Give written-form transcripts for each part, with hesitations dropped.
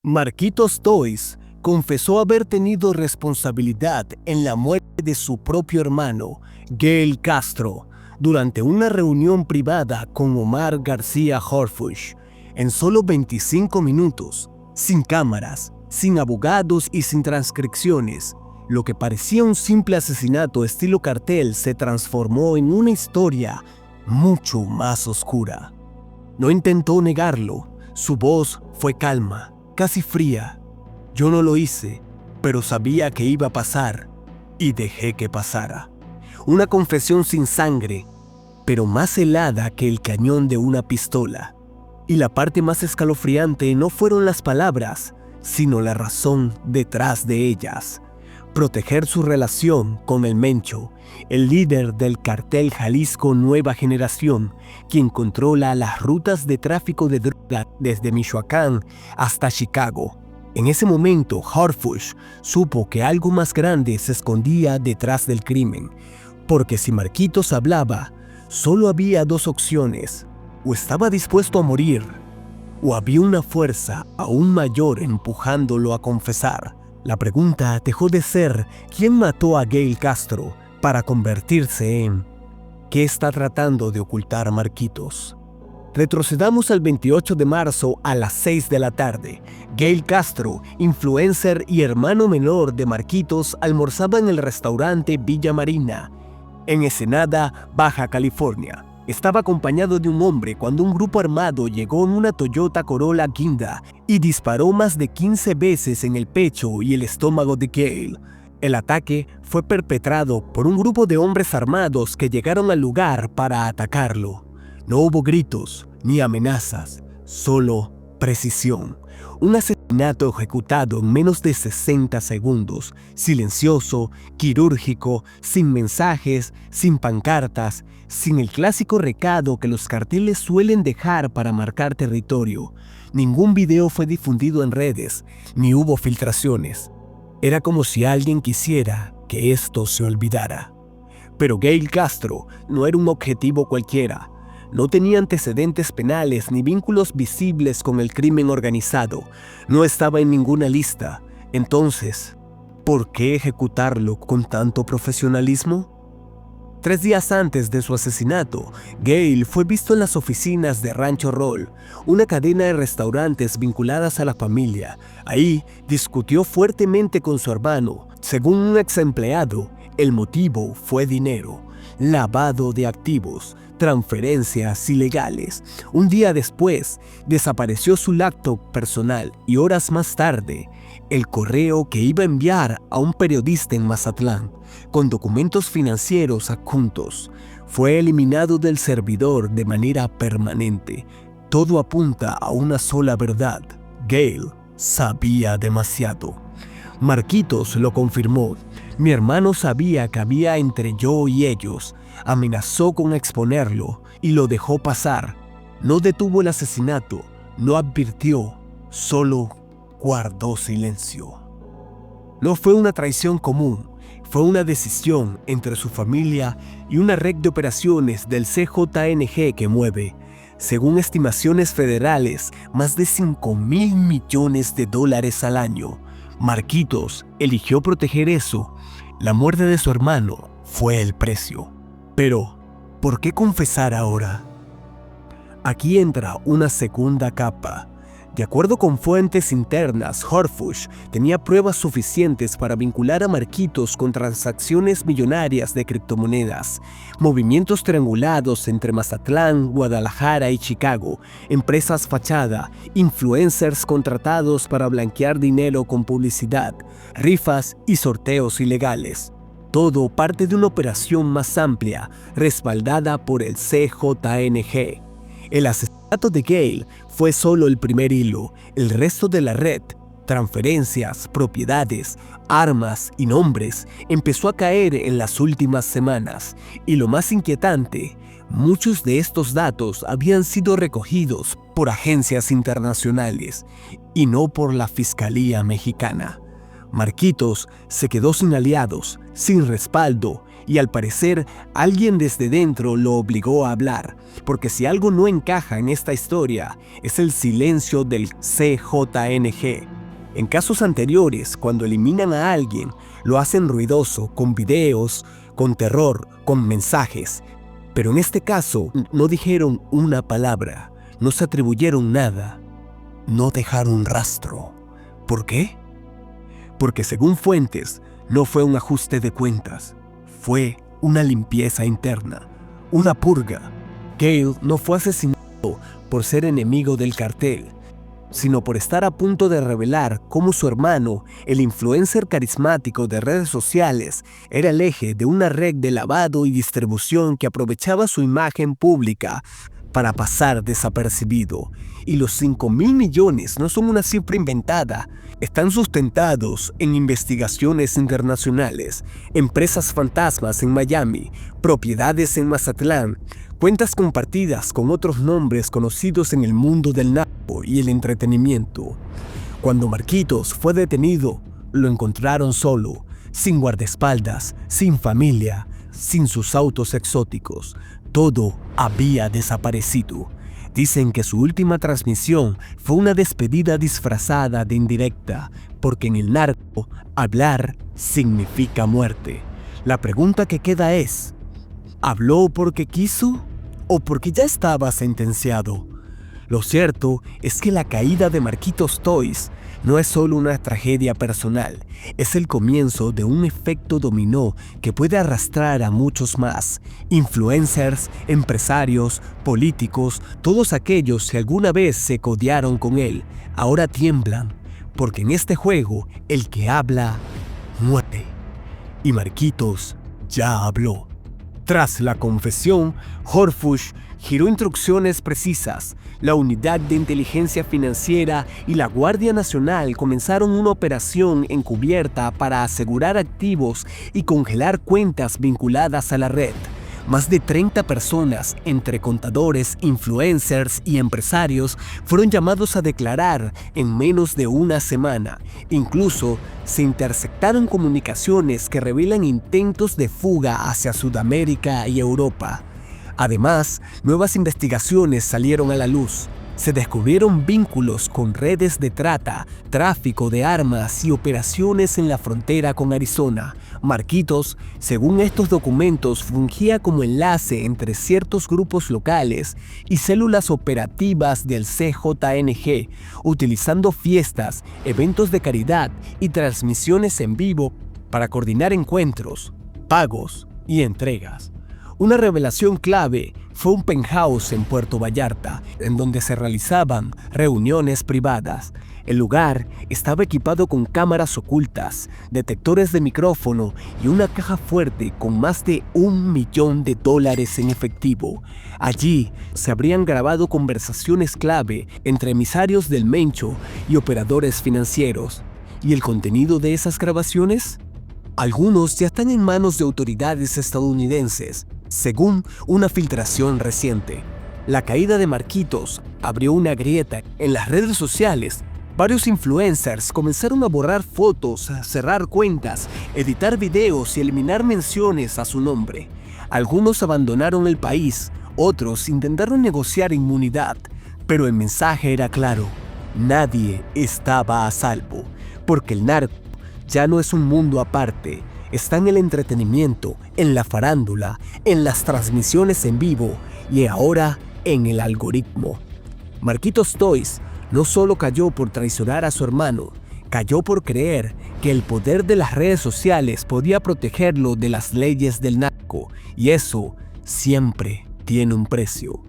Marquitos Toys confesó haber tenido responsabilidad en la muerte de su propio hermano, Gail Castro, durante una reunión privada con Omar García Harfuch. En solo 25 minutos, sin cámaras, sin abogados y sin transcripciones, lo que parecía un simple asesinato estilo cartel se transformó en una historia mucho más oscura. No intentó negarlo, su voz fue calma, casi fría. Yo no lo hice, pero sabía que iba a pasar y dejé que pasara. Una confesión sin sangre, pero más helada que el cañón de una pistola. Y la parte más escalofriante no fueron las palabras, sino la razón detrás de ellas. Proteger su relación con el Mencho, el líder del cartel Jalisco Nueva Generación, quien controla las rutas de tráfico de droga desde Michoacán hasta Chicago. En ese momento, Harfuch supo que algo más grande se escondía detrás del crimen, porque si Marquitos hablaba, solo había dos opciones: o estaba dispuesto a morir, o había una fuerza aún mayor empujándolo a confesar. La pregunta dejó de ser ¿quién mató a Gail Castro?, para convertirse en ¿qué está tratando de ocultar Marquitos? Retrocedamos al 28 de marzo a las 6 de la tarde. Gail Castro, influencer y hermano menor de Marquitos, almorzaba en el restaurante Villa Marina, en Ensenada, Baja California. Estaba acompañado de un hombre cuando un grupo armado llegó en una Toyota Corolla guinda y disparó más de 15 veces en el pecho y el estómago de Gail. El ataque fue perpetrado por un grupo de hombres armados que llegaron al lugar para atacarlo. No hubo gritos ni amenazas, solo precisión. Un asesinato ejecutado en menos de 60 segundos, silencioso, quirúrgico, sin mensajes, sin pancartas, sin el clásico recado que los carteles suelen dejar para marcar territorio. Ningún video fue difundido en redes, ni hubo filtraciones. Era como si alguien quisiera que esto se olvidara. Pero Gail Castro no era un objetivo cualquiera. No tenía antecedentes penales ni vínculos visibles con el crimen organizado. No estaba en ninguna lista. Entonces, ¿por qué ejecutarlo con tanto profesionalismo? 3 días antes de su asesinato, Gail fue visto en las oficinas de Rancho Roll, una cadena de restaurantes vinculadas a la familia. Ahí discutió fuertemente con su hermano. Según un ex empleado, el motivo fue dinero, lavado de activos, transferencias ilegales. Un día después, desapareció su laptop personal y horas más tarde, el correo que iba a enviar a un periodista en Mazatlán, con documentos financieros adjuntos, fue eliminado del servidor de manera permanente. Todo apunta a una sola verdad: Gail sabía demasiado. Marquitos lo confirmó. Mi hermano sabía que había entre yo y ellos. Amenazó con exponerlo y lo dejó pasar. No detuvo el asesinato, no advirtió, solo guardó silencio. No fue una traición común, fue una decisión entre su familia y una red de operaciones del CJNG que mueve, según estimaciones federales, más de $5,000 millones al año. Marquitos eligió proteger eso. La muerte de su hermano fue el precio. Pero, ¿por qué confesar ahora? Aquí entra una segunda capa. De acuerdo con fuentes internas, Harfuch tenía pruebas suficientes para vincular a Marquitos con transacciones millonarias de criptomonedas, movimientos triangulados entre Mazatlán, Guadalajara y Chicago, empresas fachada, influencers contratados para blanquear dinero con publicidad, rifas y sorteos ilegales. Todo parte de una operación más amplia, respaldada por el CJNG. El asesinato de Gail fue solo el primer hilo. El resto de la red, transferencias, propiedades, armas y nombres, empezó a caer en las últimas semanas. Y lo más inquietante, muchos de estos datos habían sido recogidos por agencias internacionales y no por la Fiscalía Mexicana. Marquitos se quedó sin aliados, sin respaldo, y al parecer alguien desde dentro lo obligó a hablar, porque si algo no encaja en esta historia, es el silencio del CJNG. En casos anteriores, cuando eliminan a alguien, lo hacen ruidoso, con videos, con terror, con mensajes. Pero en este caso, no dijeron una palabra, no se atribuyeron nada, no dejaron rastro. ¿Por qué? Porque según fuentes, no fue un ajuste de cuentas, fue una limpieza interna, una purga. Gale no fue asesinado por ser enemigo del cartel, sino por estar a punto de revelar cómo su hermano, el influencer carismático de redes sociales, era el eje de una red de lavado y distribución que aprovechaba su imagen pública para pasar desapercibido. Y los 5.000 millones no son una cifra inventada, están sustentados en investigaciones internacionales, empresas fantasmas en Miami, propiedades en Mazatlán, cuentas compartidas con otros nombres conocidos en el mundo del narco y el entretenimiento. Cuando Marquitos fue detenido, lo encontraron solo, sin guardaespaldas, sin familia, sin sus autos exóticos. Todo había desaparecido. Dicen que su última transmisión fue una despedida disfrazada de indirecta, porque en el narco, hablar significa muerte. La pregunta que queda es, ¿habló porque quiso o porque ya estaba sentenciado? Lo cierto es que la caída de Marquitos Toys no es solo una tragedia personal, es el comienzo de un efecto dominó que puede arrastrar a muchos más. Influencers, empresarios, políticos, todos aquellos que alguna vez se codearon con él, ahora tiemblan, porque en este juego el que habla, muere. Y Marquitos ya habló. Tras la confesión, Harfush giró instrucciones precisas. La Unidad de Inteligencia Financiera y la Guardia Nacional comenzaron una operación encubierta para asegurar activos y congelar cuentas vinculadas a la red. Más de 30 personas, entre contadores, influencers y empresarios, fueron llamados a declarar en menos de una semana. Incluso se interceptaron comunicaciones que revelan intentos de fuga hacia Sudamérica y Europa. Además, nuevas investigaciones salieron a la luz. Se descubrieron vínculos con redes de trata, tráfico de armas y operaciones en la frontera con Arizona. Marquitos, según estos documentos, fungía como enlace entre ciertos grupos locales y células operativas del CJNG, utilizando fiestas, eventos de caridad y transmisiones en vivo para coordinar encuentros, pagos y entregas. Una revelación clave fue un penthouse en Puerto Vallarta, en donde se realizaban reuniones privadas. El lugar estaba equipado con cámaras ocultas, detectores de micrófono y una caja fuerte con más de $1 millón en efectivo. Allí se habrían grabado conversaciones clave entre emisarios del Mencho y operadores financieros. ¿Y el contenido de esas grabaciones? Algunos ya están en manos de autoridades estadounidenses, según una filtración reciente. La caída de Marquitos abrió una grieta en las redes sociales. Varios influencers comenzaron a borrar fotos, a cerrar cuentas, editar videos y eliminar menciones a su nombre. Algunos abandonaron el país, otros intentaron negociar inmunidad, pero el mensaje era claro: nadie estaba a salvo, porque el narco ya no es un mundo aparte. Está en el entretenimiento, en la farándula, en las transmisiones en vivo y ahora en el algoritmo. Marquitos Toys no solo cayó por traicionar a su hermano, cayó por creer que el poder de las redes sociales podía protegerlo de las leyes del narco, y eso siempre tiene un precio.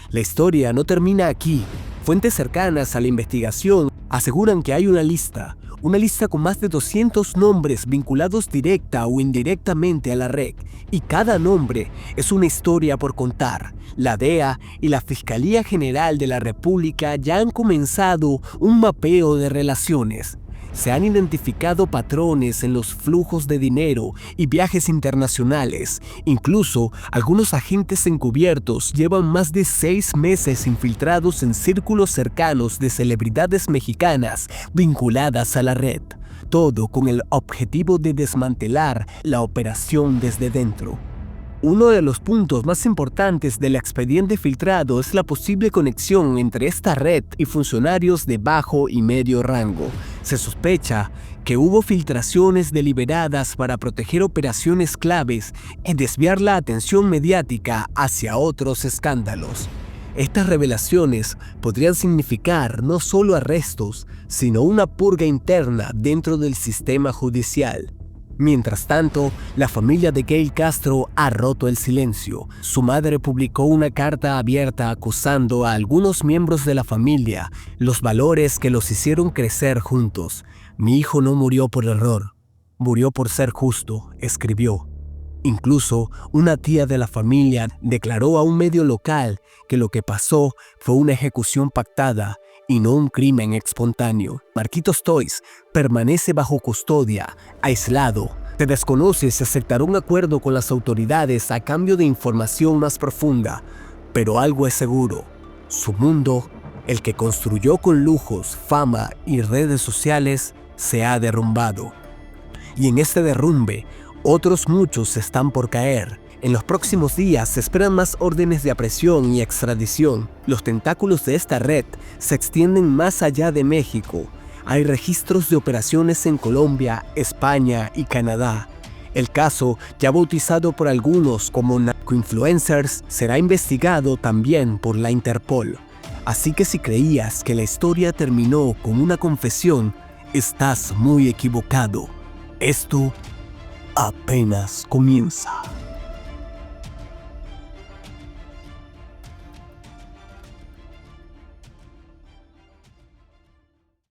La historia no termina aquí. Fuentes cercanas a la investigación aseguran que hay una lista con más de 200 nombres vinculados directa o indirectamente a la red, y cada nombre es una historia por contar. La DEA y la Fiscalía General de la República ya han comenzado un mapeo de relaciones. Se han identificado patrones en los flujos de dinero y viajes internacionales. Incluso, algunos agentes encubiertos llevan más de 6 meses infiltrados en círculos cercanos de celebridades mexicanas vinculadas a la red. Todo con el objetivo de desmantelar la operación desde dentro. Uno de los puntos más importantes del expediente filtrado es la posible conexión entre esta red y funcionarios de bajo y medio rango. Se sospecha que hubo filtraciones deliberadas para proteger operaciones claves y desviar la atención mediática hacia otros escándalos. Estas revelaciones podrían significar no solo arrestos, sino una purga interna dentro del sistema judicial. Mientras tanto, la familia de Gail Castro ha roto el silencio. Su madre publicó una carta abierta acusando a algunos miembros de la familia, los valores que los hicieron crecer juntos. Mi hijo no murió por error, murió por ser justo, escribió. Incluso, una tía de la familia declaró a un medio local que lo que pasó fue una ejecución pactada y no un crimen espontáneo. Marquitos Toys permanece bajo custodia, aislado. Se desconoce si aceptará un acuerdo con las autoridades a cambio de información más profunda, pero algo es seguro: su mundo, el que construyó con lujos, fama y redes sociales, se ha derrumbado. Y en este derrumbe, otros muchos están por caer. En los próximos días se esperan más órdenes de aprehensión y extradición. Los tentáculos de esta red se extienden más allá de México. Hay registros de operaciones en Colombia, España y Canadá. El caso, ya bautizado por algunos como narcoinfluencers, será investigado también por la Interpol. Así que si creías que la historia terminó con una confesión, estás muy equivocado. Esto apenas comienza.